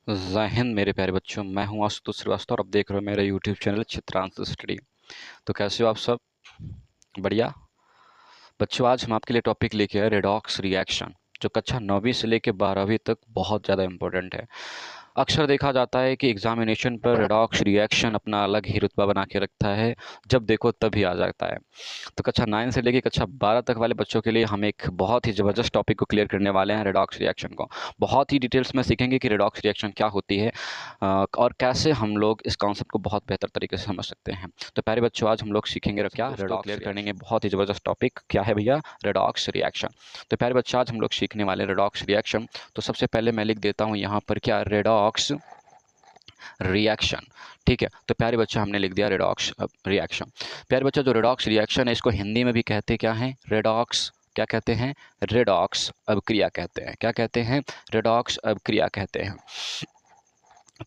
जय हिंद मेरे प्यारे बच्चों, मैं हूं आशुतोष श्रीवास्तव और आप देख रहे हो मेरा यूट्यूब चैनल चित्रांश स्टडी। तो कैसे हो आप सब? बढ़िया बच्चों, आज हम आपके लिए टॉपिक लेके आए रेडॉक्स रिएक्शन, जो कक्षा 9वीं से लेकर 12वीं तक बहुत ज़्यादा इंपॉर्टेंट है। अक्सर देखा जाता है कि एग्जामिनेशन पर रेडॉक्स रिएक्शन अपना अलग ही रुतबा बना के रखता है, जब देखो तभी आ जाता है। तो कक्षा 9 से लेकर कक्षा 12 तक वाले बच्चों के लिए हम एक बहुत ही ज़बरदस्त टॉपिक को क्लियर करने वाले हैं, रेडॉक्स रिएक्शन को। बहुत ही डिटेल्स में सीखेंगे कि रेडॉक्स रिएक्शन क्या होती है और कैसे हम लोग इस कॉन्सेप्ट को बहुत बेहतर तरीके से समझ सकते हैं। तो प्यारे बच्चों, आज हम लोग सीखेंगे क्या रेडॉक्स क्लियर करेंगे, बहुत ही ज़बरदस्त टॉपिक क्या है भैया, रेडॉक्स रिएक्शन। तो प्यारे बच्चों, आज हम लोग सीखने वाले रेडॉक्स रिएक्शन। तो सबसे पहले मैं लिख देता हूँ यहाँ पर क्या, रेडॉक्स रिएक्शन। ठीक है, तो प्यारे बच्चा हमने लिख दिया रेडॉक्स रिएक्शन। प्यारे बच्चा, जो रेडॉक्स रिएक्शन है इसको हिंदी में भी कहते क्या हैं, रेडॉक्स क्या कहते हैं, रेडॉक्स अभिक्रिया कहते हैं। क्या कहते हैं, रेडॉक्स अभिक्रिया कहते हैं।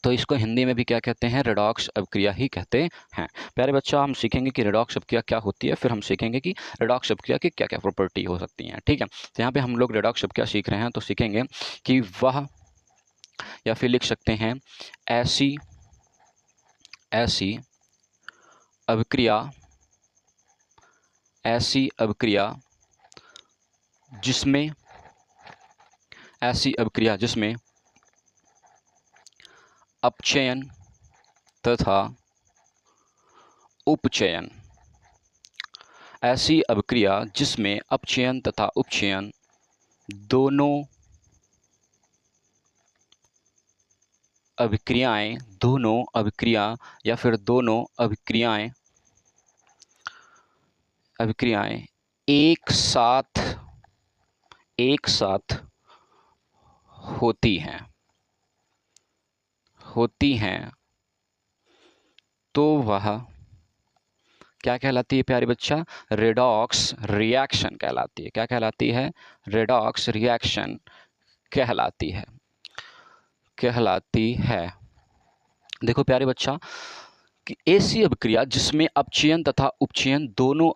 तो इसको हिंदी में भी क्या कहते हैं, रेडॉक्स अभिक्रिया ही कहते हैं। प्यारे बच्चा, हम सीखेंगे कि रेडॉक्स अभिक्रिया क्या होती है, फिर हम सीखेंगे कि रेडॉक्स अभिक्रिया की क्या क्या प्रॉपर्टी हो सकती हैं। ठीक है, तो यहाँ पे हम लोग रेडॉक्स अभिक्रिया सीख रहे हैं, तो सीखेंगे कि वह, या फिर लिख सकते हैं ऐसी ऐसी अभिक्रिया, ऐसी अभिक्रिया जिसमें, ऐसी अभिक्रिया जिसमें अपचयन तथा उपचयन, ऐसी अभिक्रिया जिसमें अपचयन तथा उपचयन दोनों अभिक्रियाएं, दोनों अभिक्रिया या फिर दोनों अभिक्रियाएं अभिक्रियाएं एक साथ होती हैं तो वह क्या कहलाती है प्यारे बच्चा, रेडॉक्स रिएक्शन कहलाती है। क्या कहलाती है, रेडॉक्स रिएक्शन कहलाती है। देखो प्यारे बच्चा, कि ऐसी अभिक्रिया जिसमें अपचयन तथा उपचयन दोनों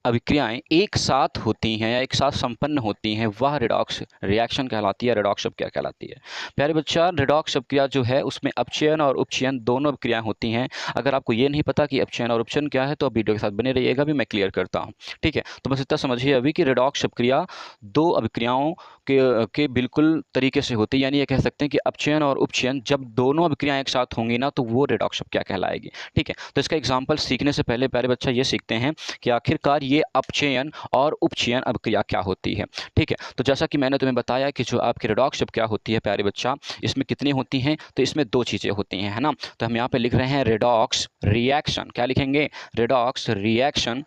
अभिक्रियाएं एक साथ होती हैं या एक साथ संपन्न होती हैं, वह रेडॉक्स रिएक्शन कहलाती है, रेडॉक्स अभिक्रिया कहलाती है। प्यारे बच्चा, रेडॉक्स अभिक्रिया जो है उसमें अपचयन और उपचयन दोनों अभिक्रियाएं होती हैं। अगर आपको ये नहीं पता कि अपचयन और उपचयन क्या है तो अब वीडियो के साथ बने रहिएगा, भी मैं क्लियर करता हूँ। ठीक है, तो बस इतना समझिए अभी कि रेडॉक्स अभिक्रिया दो अभिक्रियाओं के बिल्कुल तरीके से होती है, यानी ये कह सकते हैं कि अपचयन और उपचयन जब दोनों अभिक्रियाएं एक साथ होंगी ना, तो वो रेडॉक्स अभिक्रिया कहलाएगी। ठीक है, तो इसका एग्जाम्पल सीखने से पहले प्यारे बच्चा ये सीखते हैं कि आखिरकार ये अपचयन और उपचयन अभिक्रिया क्या होती है। ठीक है, तो जैसा कि मैंने तुम्हें बताया कि जो आपकी रेडॉक्स अभिक्रिया होती है प्यारे बच्चा, इसमें कितनी होती हैं, तो इसमें दो चीज़ें होती हैं, है ना। तो हम यहाँ पे लिख रहे हैं रेडॉक्स रिएक्शन। क्या लिखेंगे, रेडॉक्स रिएक्शन।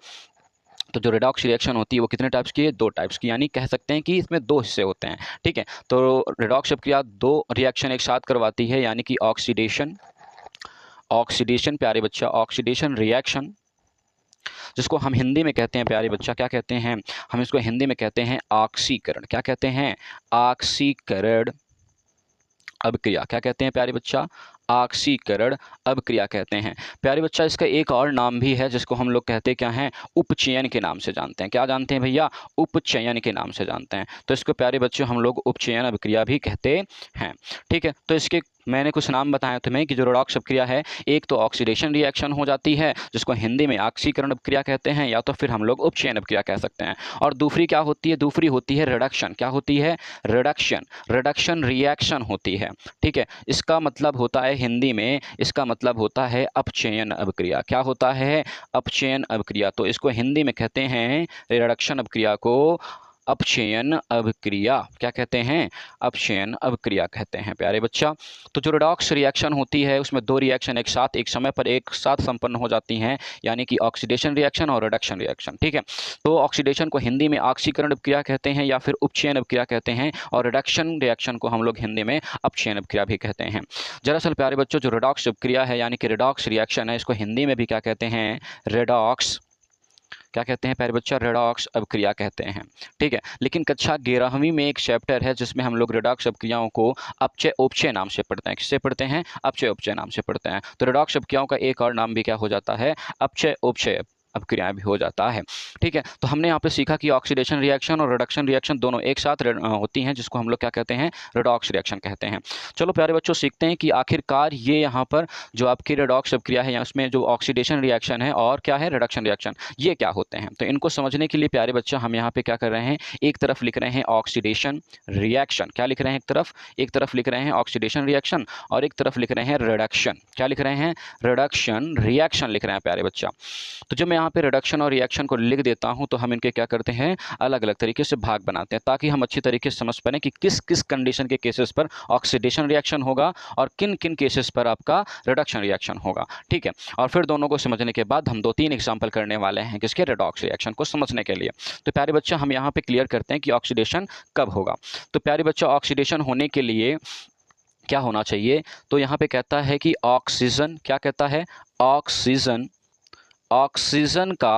तो जो रेडॉक्स रिएक्शन होती है वो कितने टाइप्स की है, दो टाइप्स की, यानी कह सकते हैं कि इसमें दो हिस्से होते हैं। ठीक है, तो रेडॉक्स अभिक्रिया दो रिएक्शन एक साथ करवाती है, यानी कि ऑक्सीडेशन प्यारे बच्चा, ऑक्सीडेशन रिएक्शन, जिसको हम हिंदी में कहते हैं प्यारे बच्चा, क्या कहते हैं, हम इसको हिंदी में कहते हैं ऑक्सीकरण। क्या कहते हैं, ऑक्सीकरण अभिक्रिया। क्या कहते हैं प्यारे बच्चा, ऑक्सीकरण अभिक्रिया कहते हैं। प्यारे बच्चा, इसका एक और नाम भी है जिसको हम लोग कहते क्या हैं, उपचयन के नाम से जानते हैं। क्या जानते हैं भैया, उपचयन के नाम से जानते हैं। तो इसको प्यारे बच्चों हम लोग उपचयन अभिक्रिया भी कहते हैं। ठीक है, तो इसके मैंने कुछ नाम बताया तुम्हें कि जो रेडॉक्स अभिक्रिया है, एक तो ऑक्सीडेशन रिएक्शन हो जाती है जिसको हिंदी में ऑक्सीकरण अभिक्रिया कहते हैं, या तो फिर हम लोग उपचयन अभिक्रिया कह सकते हैं। और दूसरी क्या होती है, दूसरी होती है रिडक्शन। क्या होती है, रिडक्शन रिएक्शन होती है। ठीक है, इसका मतलब होता है हिंदी में, इसका मतलब होता है अपचयन अभिक्रिया। क्या होता है, अपचयन अभिक्रिया। तो इसको हिंदी में कहते हैं, रिडक्शन अभिक्रिया को अपचयन अभिक्रिया क्या कहते हैं, अपचयन अभिक्रिया कहते हैं प्यारे बच्चा। तो जो रेडॉक्स रिएक्शन होती है उसमें दो रिएक्शन एक साथ एक समय पर एक साथ संपन्न हो जाती हैं, यानी कि ऑक्सीडेशन रिएक्शन और रिडक्शन रिएक्शन। ठीक है, तो ऑक्सीडेशन को हिंदी में ऑक्सीकरण अभिक्रिया कहते हैं या फिर उपचयन अभिक्रिया कहते हैं, और रिडक्शन रिएक्शन को हम लोग हिंदी में अपचयन अभिक्रिया भी कहते हैं। दरअसल प्यारे बच्चों, जो रेडॉक्स अभिक्रिया है यानी कि रेडॉक्स रिएक्शन है, इसको हिंदी में भी क्या कहते हैं, रेडॉक्स क्या कहते हैं प्यारे बच्चा, रेडॉक्स अभिक्रिया कहते हैं। ठीक है, लेकिन कक्षा 11वीं में एक चैप्टर है जिसमें हम लोग रेडॉक्स अभिक्रियाओं को अपचय उपचय नाम से पढ़ते हैं। किससे पढ़ते हैं, अपचय उपचय नाम से पढ़ते हैं। तो रेडॉक्स अभिक्रियाओं का एक और नाम भी क्या हो जाता है, अपचय उपचय अपक्रियाएं भी हो जाता है। ठीक है, तो हमने यहाँ पे सीखा कि ऑक्सीडेशन रिएक्शन और रिडक्शन रिएक्शन दोनों एक साथ होती हैं, जिसको हम लोग क्या कहते हैं, रेडॉक्स रिएक्शन कहते हैं। चलो प्यारे बच्चों, सीखते हैं कि आखिरकार ये यहाँ पर जो आपकी रेडॉक्स अपक्रिया है या उसमें जो ऑक्सीडेशन रिएक्शन है और क्या है रिडक्शन रिएक्शन, ये क्या होते हैं। तो इनको समझने के लिए प्यारे बच्चा हम यहाँ पे क्या कर रहे हैं, एक तरफ लिख रहे हैं ऑक्सीडेशन रिएक्शन, क्या लिख रहे हैं, एक तरफ लिख रहे हैं ऑक्सीडेशन रिएक्शन और एक तरफ लिख रहे हैं रिडक्शन, क्या लिख रहे हैं, रिडक्शन रिएक्शन लिख रहे हैं प्यारे बच्चा। तो जब मैं यहाँ पे रिडक्शन और रिएक्शन को लिख देता हूँ तो हम इनके क्या करते हैं, अलग अलग तरीके से भाग बनाते हैं, ताकि हम अच्छी तरीके से समझ पाएं कि किस किस कंडीशन के केसेस पर ऑक्सीडेशन रिएक्शन होगा और किन किन केसेस पर आपका रिडक्शन रिएक्शन होगा। ठीक है, और फिर दोनों को समझने के बाद हम 2-3 एग्जाम्पल करने वाले हैं किसके, रेडॉक्स रिएक्शन को समझने के लिए। तो प्यारे बच्चा हम यहाँ पे क्लियर करते हैं कि ऑक्सीडेशन कब होगा। तो प्यारे बच्चा ऑक्सीडेशन होने के लिए क्या होना चाहिए, तो यहाँ पे कहता है कि ऑक्सीजन, क्या कहता है, ऑक्सीजन, ऑक्सीजन का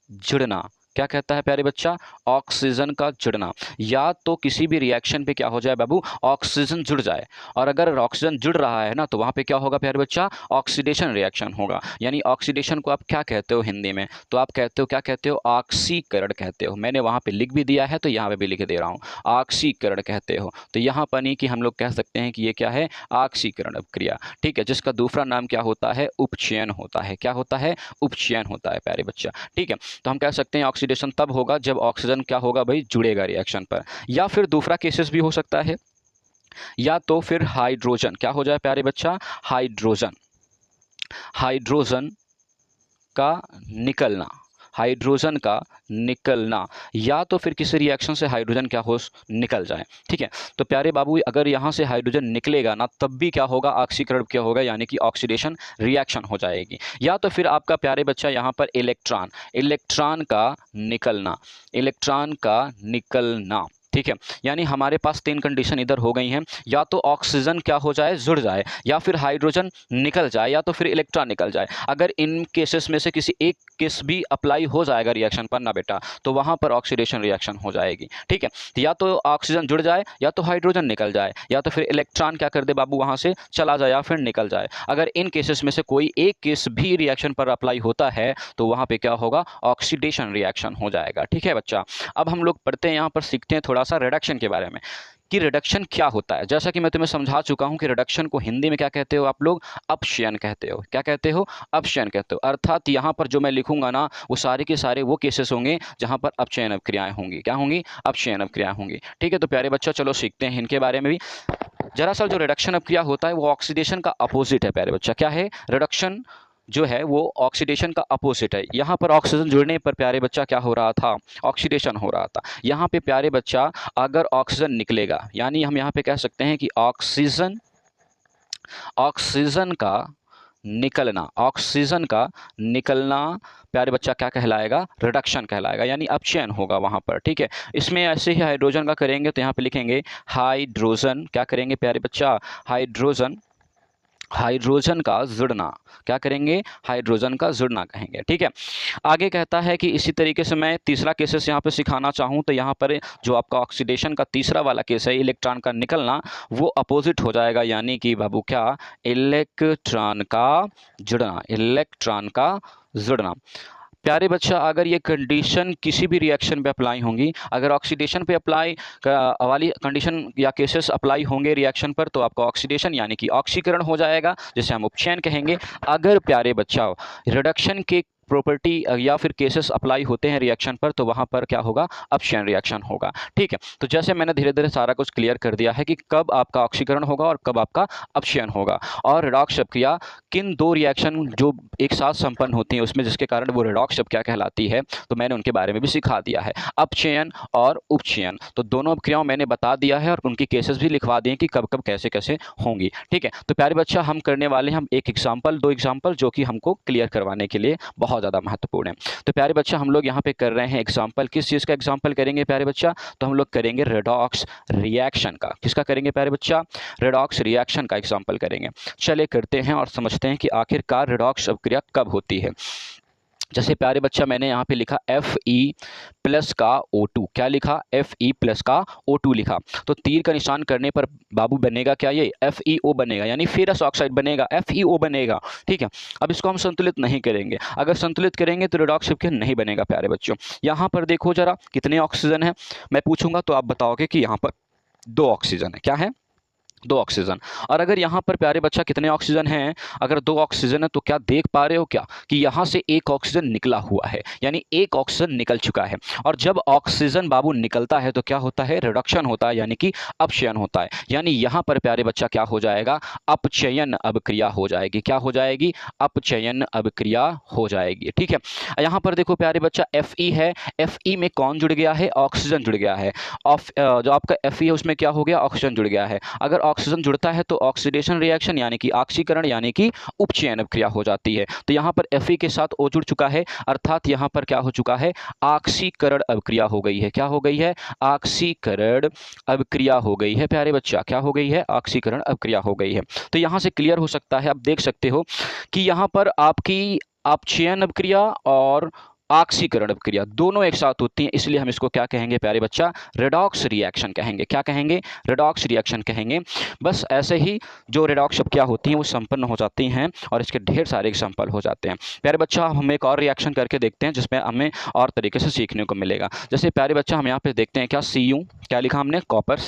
जुड़ना, क्या कहता है प्यारे बच्चा, ऑक्सीजन का जुड़ना, या तो किसी भी रिएक्शन पे क्या हो जाए बाबू, ऑक्सीजन जुड़ जाए, और अगर ऑक्सीजन जुड़ रहा है ना तो वहाँ पे क्या होगा प्यारे बच्चा, ऑक्सीडेशन रिएक्शन होगा। यानी ऑक्सीडेशन को आप क्या कहते हो हिंदी में, तो आप कहते हो, क्या कहते हो, ऑक्सीकरण कहते हो। मैंने वहाँ पे लिख भी दिया है तो यहाँ पे भी लिख दे रहा हूँ, ऑक्सीकरण कहते हो। तो यहाँ पर नहीं कि हम लोग कह सकते हैं कि ये क्या है, ऑक्सीकरण अपक्रिया। ठीक है, जिसका दूसरा नाम क्या होता है, उपचयन होता है, क्या होता है, उपचयन होता है प्यारे बच्चा। ठीक है, तो हम कह सकते हैं ऑक्सीडेशन तब होगा जब ऑक्सीजन क्या होगा भाई, जुड़ेगा रिएक्शन पर। या फिर दूसरा केसेस भी हो सकता है, या तो फिर हाइड्रोजन, क्या हो जाए प्यारे बच्चा, हाइड्रोजन, हाइड्रोजन का निकलना, हाइड्रोजन का निकलना, या तो फिर किसी रिएक्शन से हाइड्रोजन क्या हो, निकल जाए। ठीक है, तो प्यारे बाबू अगर यहाँ से हाइड्रोजन निकलेगा ना तब भी क्या होगा, ऑक्सीकरण क्या होगा, यानी कि ऑक्सीडेशन रिएक्शन हो जाएगी। या तो फिर आपका प्यारे बच्चा यहाँ पर इलेक्ट्रॉन, इलेक्ट्रॉन का निकलना, इलेक्ट्रॉन का निकलना। ठीक है, यानी हमारे पास 3 कंडीशन इधर हो गई हैं, या तो ऑक्सीजन क्या हो जाए, जुड़ जाए, या फिर हाइड्रोजन निकल जाए, या तो फिर इलेक्ट्रॉन निकल जाए। अगर इन केसेस में से किसी एक केस भी अप्लाई हो जाएगा रिएक्शन पर ना बेटा, तो वहाँ पर ऑक्सीडेशन रिएक्शन हो जाएगी। ठीक है, या तो ऑक्सीजन जुड़ जाए, या तो हाइड्रोजन निकल जाए, या तो फिर इलेक्ट्रॉन क्या कर दे बाबू, वहाँ से चला जाए या फिर निकल जाए। अगर इन केसेस में से कोई एक केस भी रिएक्शन पर अप्लाई होता है तो वहाँ पर क्या होगा, ऑक्सीडेशन रिएक्शन हो जाएगा। ठीक है बच्चा, अब हम लोग पढ़ते हैं, यहाँ पर सीखते हैं थोड़ा सा रिडक्शन के बारे में कि रिडक्शन क्या होता है। जैसा कि मैं तुम्हें समझा चुका हूं कि रिडक्शन को हिंदी में क्या कहते हो आप लोग, अपक्षयन कहते हो, क्या कहते हो, अपक्षयन कहते हो। अर्थात यहाँ पर जो मैं लिखूंगा ना वो सारे के सारे वो केसेस होंगे जहां पर अपचयन अपक्रियाएं होंगी, क्या होंगी, अपचयन अपक्रियाएं होंगी। ठीक है, तो प्यारे बच्चा चलो सीखते हैं इनके बारे में भी। दरअसल जो रिडक्शन अपक्रिया होता है वो ऑक्सीडेशन का अपोजिट है प्यारे बच्चा। क्या है, रिडक्शन जो है वो ऑक्सीडेशन का अपोजिट है। यहाँ पर ऑक्सीजन जुड़ने पर प्यारे बच्चा क्या हो रहा था, ऑक्सीडेशन हो रहा था। यहाँ पे प्यारे बच्चा अगर ऑक्सीजन निकलेगा, यानी हम यहाँ पे कह सकते हैं कि ऑक्सीजन, ऑक्सीजन का निकलना, ऑक्सीजन का निकलना प्यारे बच्चा क्या कहलाएगा, रिडक्शन कहलाएगा, यानी अपचयन होगा वहाँ पर। ठीक है, इसमें ऐसे ही हाइड्रोजन का करेंगे तो यहाँ पे लिखेंगे हाइड्रोजन, क्या करेंगे प्यारे बच्चा, हाइड्रोजन, हाइड्रोजन का जुड़ना, क्या करेंगे, हाइड्रोजन का जुड़ना कहेंगे। ठीक है, आगे कहता है कि इसी तरीके से मैं तीसरा केसेस यहाँ पे सिखाना चाहूँ तो यहाँ पर जो आपका ऑक्सीडेशन का तीसरा वाला केस है, इलेक्ट्रॉन का निकलना, वो अपोजिट हो जाएगा, यानी कि बाबू क्या, इलेक्ट्रॉन का जुड़ना, इलेक्ट्रॉन का जुड़ना। प्यारे बच्चा अगर ये कंडीशन किसी भी रिएक्शन पे अप्लाई होंगी, अगर ऑक्सीडेशन पे अप्लाई वाली कंडीशन या केसेस अप्लाई होंगे रिएक्शन पर तो आपका ऑक्सीडेशन यानी कि ऑक्सीकरण हो जाएगा, जिसे हम उपचयन कहेंगे। अगर प्यारे बच्चा रिडक्शन के प्रॉपर्टी या फिर केसेस अप्लाई होते हैं रिएक्शन पर तो वहाँ पर क्या होगा, अपचयन रिएक्शन होगा। ठीक है, तो जैसे मैंने धीरे धीरे सारा कुछ क्लियर कर दिया है कि कब आपका ऑक्सीकरण होगा और कब आपका अपचयन होगा, और रिडॉक्स अपक्रिया किन 2 रिएक्शन जो एक साथ संपन्न होती हैं उसमें जिसके कारण वो रिडॉक्स अपक्रिया कहलाती है, तो मैंने उनके बारे में भी सिखा दिया है, अपचयन और उपचयन। तो दोनों अपक्रियाओं मैंने बता दिया है और उनकी केसेस भी लिखवा दिए कि कब कब कैसे कैसे होंगी। ठीक है, तो प्यारे बच्चा हम करने वाले हैं हम एक एग्जाम्पल, 2 एग्जाम्पल जो कि हमको क्लियर करवाने के लिए बहुत ज़्यादा महत्वपूर्ण है। तो प्यारे बच्चा हम लोग यहाँ पे कर रहे हैं एग्जाम्पल, किस चीज़ का एग्जाम्पल करेंगे प्यारे बच्चा, तो हम लोग करेंगे रिडॉक्स रिएक्शन का। किसका करेंगे प्यारे बच्चा, रिडॉक्स रिएक्शन का एग्जाम्पल करेंगे। चलिए करते हैं और समझते हैं कि आखिरकार रिडॉक्स अपक्रिया कब होती है। जैसे प्यारे बच्चा मैंने यहाँ पे लिखा Fe प्लस का O2, क्या लिखा? Fe प्लस का O2 लिखा। तो तीर का निशान करने पर बाबू बनेगा क्या? ये FeO बनेगा, यानी फेरस ऑक्साइड बनेगा, FeO बनेगा। ठीक है, अब इसको हम संतुलित नहीं करेंगे, अगर संतुलित करेंगे तो रेडॉक्स जैव नहीं बनेगा प्यारे बच्चों। यहाँ पर देखो जरा कितने ऑक्सीजन है, मैं पूछूंगा तो आप बताओगे कि यहाँ पर 2 ऑक्सीजन है। क्या है? 2 ऑक्सीजन। और अगर यहाँ पर प्यारे बच्चा कितने ऑक्सीजन हैं? अगर 2 ऑक्सीजन है तो क्या देख पा रहे हो क्या कि यहाँ से एक ऑक्सीजन निकला हुआ है, यानी एक ऑक्सीजन निकल चुका है। और जब ऑक्सीजन बाबू निकलता है तो क्या होता है? रिडक्शन होता है, यानी कि अपचयन होता है। यानी यहाँ पर प्यारे बच्चा क्या हो जाएगा? अपचयन अभिक्रिया हो जाएगी। क्या हो जाएगी? अपचयन अभिक्रिया हो जाएगी। ठीक है, यहाँ पर देखो प्यारे बच्चा Fe है, Fe में कौन जुड़ गया है? ऑक्सीजन जुड़ गया है। जो आपका Fe है उसमें क्या हो गया? ऑक्सीजन जुड़ गया है। अगर ऑक्सीजन जुड़ता है तो ऑक्सीडेशन रिएक्शन यानी कि ऑक्सीकरण यानी कि उपचयन अभिक्रिया हो जाती है। तो यहाँ पर Fe के साथ O जुड़ चुका है, अर्थात यहाँ पर क्या हो चुका है? ऑक्सीकरण अभिक्रिया हो गई है। क्या हो गई है? ऑक्सीकरण अभिक्रिया हो गई है प्यारे बच्चा। क्या हो गई है? ऑक्सीकरण अभिक्रिया हो गई है। तो यहाँ से क्लियर हो सकता है, आप देख सकते हो कि यहाँ पर आपकी अपचयन अभिक्रिया और ऑक्सीकरण अभिक्रिया दोनों एक साथ होती हैं, इसलिए हम इसको क्या कहेंगे प्यारे बच्चा? रेडॉक्स रिएक्शन कहेंगे। क्या कहेंगे? रेडॉक्स रिएक्शन कहेंगे। बस ऐसे ही जो रेडॉक्स अभिक्रिया होती हैं वो संपन्न हो जाती हैं और इसके ढेर सारे एग्जाम्पल हो जाते हैं। प्यारे बच्चा हम एक और रिएक्शन करके देखते हैं जिसमें हमें और तरीके से सीखने को मिलेगा। जैसे प्यारे बच्चा हम यहाँ पे देखते हैं क्या? Cu, क्या लिखा हमने? कॉपर,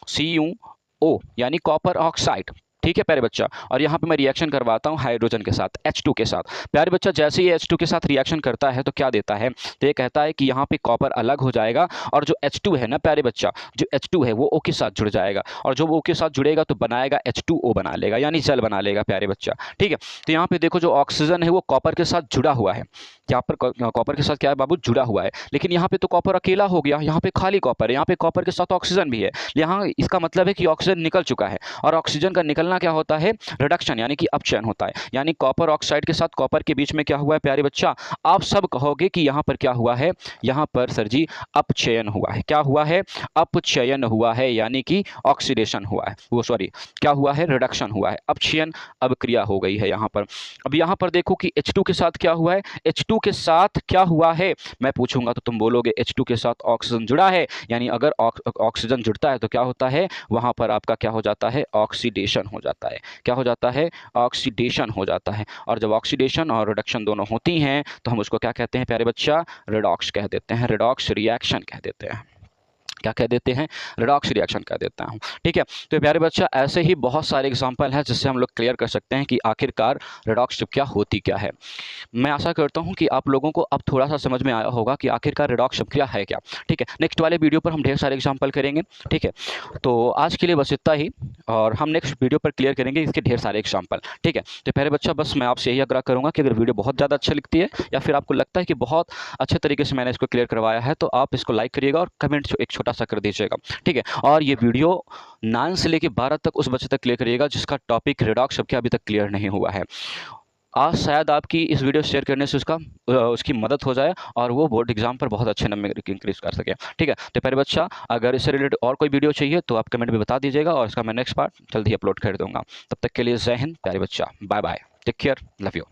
CuO यानी कॉपर ऑक्साइड। ठीक है प्यारे बच्चा, और यहाँ पे मैं रिएक्शन करवाता हूँ हाइड्रोजन के साथ, H2 के साथ। प्यारे बच्चा जैसे ही H2 के साथ रिएक्शन करता है तो क्या देता है? तो ये कहता है कि यहाँ पे कॉपर अलग हो जाएगा और जो H2 है ना प्यारे बच्चा, जो H2 है वो O के साथ जुड़ जाएगा, और जो O के साथ जुड़ेगा तो बनाएगा H2O बना लेगा, यानी जल बना लेगा प्यारे बच्चा। ठीक है, तो यहाँ पे देखो जो ऑक्सीजन है वो कॉपर के साथ जुड़ा हुआ है। यहाँ पर कॉपर के साथ क्या है बाबू? जुड़ा हुआ है। लेकिन यहाँ पे तो कॉपर अकेला हो गया, यहाँ पे खाली कॉपर है, यहाँ पे कॉपर के साथ ऑक्सीजन भी है। यहाँ इसका मतलब है कि ऑक्सीजन निकल चुका है, और ऑक्सीजन का निकलना क्या होता है? रिडक्शन यानी कि अपचयन होता है। यानी कॉपर ऑक्साइड के साथ कॉपर के बीच में क्या हुआ है प्यारे बच्चा? आप सब कहोगे कि यहाँ पर क्या हुआ है? यहाँ पर सर जी अपचयन हुआ है। क्या हुआ है? अपचयन हुआ है, यानी कि ऑक्सीडेशन हुआ है, वो सॉरी क्या हुआ है? रिडक्शन हुआ है, अपचयन अभिक्रिया हो गई है यहाँ पर। अब यहाँ पर देखो कि H2 के साथ क्या हुआ है? H2 के साथ क्या हुआ है? मैं पूछूंगा तो तुम बोलोगे H2 के साथ ऑक्सीजन जुड़ा है, यानी अगर ऑक्सीजन जुड़ता है तो क्या होता है? वहाँ पर आपका क्या हो जाता है? ऑक्सीडेशन हो जाता है। क्या हो जाता है? ऑक्सीडेशन हो जाता है। और जब ऑक्सीडेशन और रिडक्शन दोनों होती हैं तो हम उसको क्या कहते हैं प्यारे बच्चा? रेडॉक्स कह देते हैं, रेडॉक्स रिएक्शन कह देते हैं। क्या कह देते हैं? रेडॉक्स रिएक्शन कह देता हूँ। ठीक है, तो प्यारे बच्चा ऐसे ही बहुत सारे एग्जांपल हैं जिससे हम लोग क्लियर कर सकते हैं कि आखिरकार रेडॉक्स क्या होती क्या है। मैं आशा करता हूँ कि आप लोगों को अब थोड़ा सा समझ में आया होगा कि आखिरकार रेडॉक्स क्या है क्या। ठीक है, नेक्स्ट वाले वीडियो पर हम ढेर सारे एग्जाम्पल करेंगे। ठीक है, तो आज के लिए बस इतना ही, और हम नेक्स्ट वीडियो पर क्लियर करेंगे इसके ढेर सारे एग्जाम्पल। ठीक है, तो प्यारे बच्चा बस मैं आपसे यही आग्रह करूँगा कि अगर वीडियो बहुत ज़्यादा अच्छा लिखती है या फिर आपको लगता है कि बहुत अच्छे तरीके से मैंने इसको क्लियर करवाया है तो आप इसको लाइक करिएगा और कमेंट एक छोटा सा कर दीजिएगा। ठीक है, और ये वीडियो 9 से लेकर 12 तक उस बच्चे तक क्लियर करिएगा जिसका टॉपिक रेडॉक्स अभिक्रिया अभी तक क्लियर नहीं हुआ है। आज शायद आपकी इस वीडियो शेयर करने से उसकी मदद हो जाए और वो बोर्ड एग्जाम पर बहुत अच्छे नंबर इंक्रीज कर सके। ठीक है, तो प्यारे बच्चा अगर इससे रिलेटेड और कोई वीडियो चाहिए तो आप कमेंट में बता दीजिएगा और इसका मैं नेक्स्ट पार्ट जल्दी अपलोड कर दूंगा। तब तक के लिए जय हिंद प्यारे बच्चा, bye bye, take care, love you.